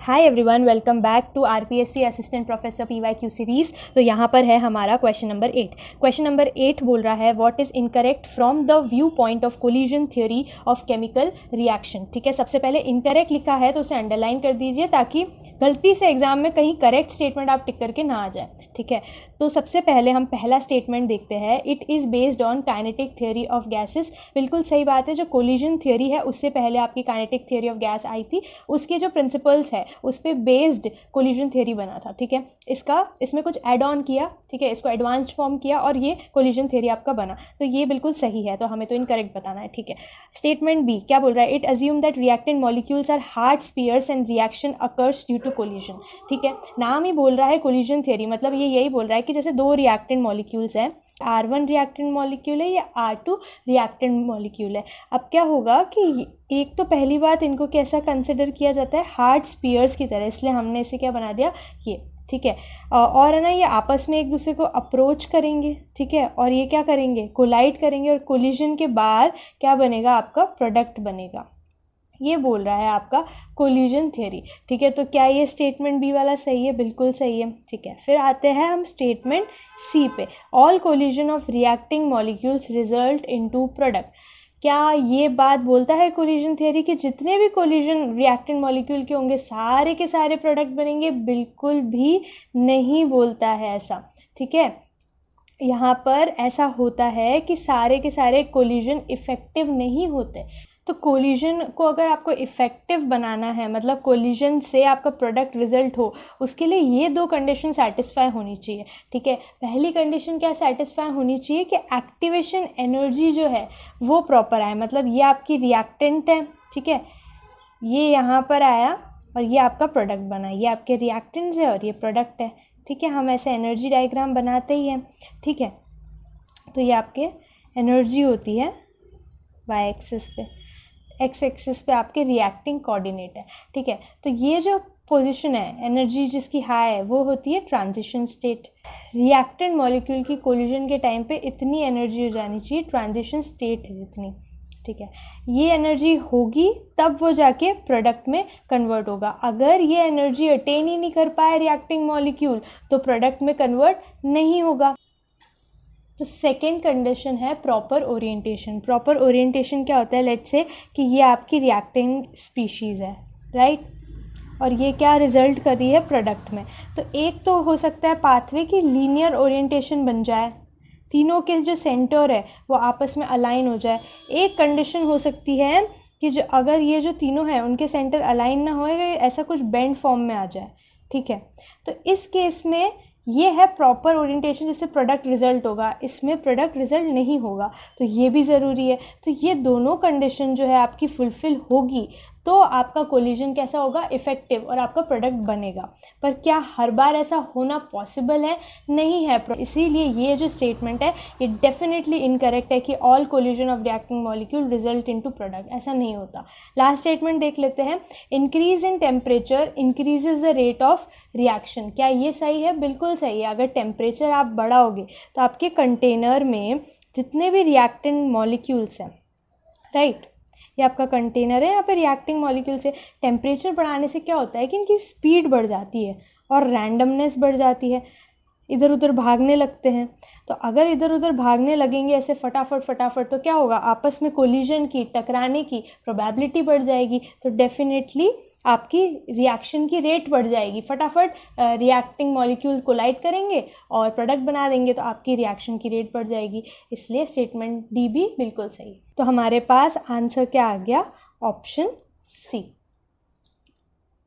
Hi everyone, welcome back to RPSC assistant professor PYQ series. तो यहाँ पर है हमारा क्वेश्चन नंबर 8। क्वेश्चन नंबर 8 बोल रहा है what is incorrect from the view point of collision theory of chemical reaction. ठीक है, सबसे पहले इनकरेक्ट लिखा है तो उसे अंडरलाइन कर दीजिए ताकि गलती से एग्जाम में कहीं करेक्ट स्टेटमेंट आप टिक करके ना आ जाए। ठीक है, तो सबसे पहले हम पहला स्टेटमेंट देखते हैं। It is based on kinetic theory of gases. बिल्कुल सही बात है, जो कोलिजन थ्योरी है उससे पहले आपकी काइनेटिक थ्योरी ऑफ गैस आई थी, उसके जो प्रिंसिपल्स है उस पर बेस्ड कोलिजन थ्योरी बना था। ठीक है, इसमें कुछ ऐड ऑन किया, ठीक है, इसको एडवांस्ड फॉर्म किया और ये कोलिजन थ्योरी आपका बना। तो ये बिल्कुल सही है, तो हमें तो इनकरेक्ट बताना है। ठीक है, स्टेटमेंट बी क्या बोल रहा है? It assume that reactant molecules are hard spheres and reaction occurs due to collision. ठीक है, नाम ही बोल रहा है कोलिजन थ्योरी, मतलब ये यही बोल रहा है कि जैसे दो रिएक्टेंट मॉलिक्यूल्स हैं, R1 रिएक्टेंट मॉलिक्यूल है या R2 रिएक्टेंट मॉलिक्यूल है। अब क्या होगा कि एक तो पहली बात इनको कैसा कंसिडर किया जाता है, हार्ड स्पीयर्स की तरह, इसलिए हमने इसे क्या बना दिया ये। ठीक है, और है ना, ये आपस में एक दूसरे को अप्रोच करेंगे। ठीक है, और ये क्या करेंगे, कोलाइड करेंगे और कोलिजन के बाद क्या बनेगा, आपका प्रोडक्ट बनेगा। ये बोल रहा है आपका कोलिजन थ्योरी। ठीक है, तो क्या ये स्टेटमेंट बी वाला सही है? बिल्कुल सही है। ठीक है, फिर आते हैं हम स्टेटमेंट सी पे। All collision of reacting molecules result into product. क्या ये बात बोलता है कोलिजन थ्योरी कि जितने भी कोलिजन रिएक्टेंट मॉलिक्यूल के होंगे सारे के सारे प्रोडक्ट बनेंगे? बिल्कुल भी नहीं बोलता है ऐसा। ठीक है, यहाँ पर ऐसा होता है कि सारे के सारे कोलिजन इफ़ेक्टिव नहीं होते। तो कोलिजन को अगर आपको इफ़ेक्टिव बनाना है, मतलब कोलिजन से आपका प्रोडक्ट रिजल्ट हो, उसके लिए ये दो कंडीशन सेटिस्फाई होनी चाहिए। ठीक है, पहली कंडीशन क्या सेटिस्फाई होनी चाहिए कि एक्टिवेशन एनर्जी जो है वो प्रॉपर आए, मतलब ये आपकी रिएक्टेंट है। ठीक है, ये यहाँ पर आया और ये आपका प्रोडक्ट बना, ये आपके रिएक्टेंट्स है और ये प्रोडक्ट है। ठीक है, हम ऐसे एनर्जी डायग्राम बनाते ही हैं। ठीक है, तो ये आपके एनर्जी होती है वाई एक्सिस पे, एक्स एक्सिस पे आपके रिएक्टिंग कोऑर्डिनेट है। ठीक है, तो ये जो पोजीशन है एनर्जी जिसकी हाई है वो होती है ट्रांजिशन स्टेट। रिएक्टेंट मॉलिक्यूल की कोलिजन के टाइम पे इतनी एनर्जी हो जानी चाहिए, ट्रांजिशन स्टेट है इतनी। ठीक है, ये एनर्जी होगी तब वो जाके प्रोडक्ट में कन्वर्ट होगा। अगर ये एनर्जी अटेन ही नहीं कर पाए रिएक्टिंग मॉलिक्यूल तो प्रोडक्ट में कन्वर्ट नहीं होगा। तो सेकेंड कंडीशन है प्रॉपर ओरिएंटेशन। प्रॉपर ओरिएंटेशन क्या होता है? लेट्स से कि ये आपकी रिएक्टिंग स्पीशीज़ है, राइट, और ये क्या रिजल्ट कर रही है प्रोडक्ट में। तो एक तो हो सकता है पाथवे की लीनियर ओरिएंटेशन बन जाए, तीनों के जो सेंटर है वो आपस में अलाइन हो जाए। एक कंडीशन हो सकती है कि जो अगर ये जो तीनों हैं उनके सेंटर अलाइन ना होए, ऐसा कुछ बेंड फॉर्म में आ जाए। ठीक है, तो इस केस में ये है प्रॉपर ओरिएंटेशन जिससे प्रोडक्ट रिजल्ट होगा, इसमें प्रोडक्ट रिजल्ट नहीं होगा, तो ये भी ज़रूरी है। तो ये दोनों कंडीशन जो है आपकी फुलफ़िल होगी तो आपका कोलिजन कैसा होगा, इफ़ेक्टिव, और आपका प्रोडक्ट बनेगा। पर क्या हर बार ऐसा होना पॉसिबल है? नहीं है। इसीलिए ये जो स्टेटमेंट है ये डेफिनेटली इनकरेक्ट है कि all collision of reacting molecule result into product, ऐसा नहीं होता। लास्ट स्टेटमेंट देख लेते हैं। Increase in temperature increases the rate of reaction. क्या ये सही है? बिल्कुल सही है। अगर टेम्परेचर आप बढ़ाओगे तो आपके कंटेनर में जितने भी रिएक्टेंट मॉलिक्यूल्स हैं, राइट, ये आपका कंटेनर है, यहाँ पे रिएक्टिंग मॉलिक्यूल से टेम्परेचर बढ़ाने से क्या होता है कि इनकी स्पीड बढ़ जाती है और रैंडमनेस बढ़ जाती है, इधर उधर भागने लगते हैं। तो अगर इधर उधर भागने लगेंगे ऐसे फटाफट तो क्या होगा, आपस में कोलिजन की, टकराने की प्रोबेबिलिटी बढ़ जाएगी। तो डेफिनेटली आपकी रिएक्शन की रेट बढ़ जाएगी। फटाफट रिएक्टिंग मॉलिक्यूल कोलाइड करेंगे और प्रोडक्ट बना देंगे तो आपकी रिएक्शन की रेट बढ़ जाएगी। इसलिए स्टेटमेंट डी भी बिल्कुल सही। तो हमारे पास आंसर क्या आ गया? ऑप्शन सी।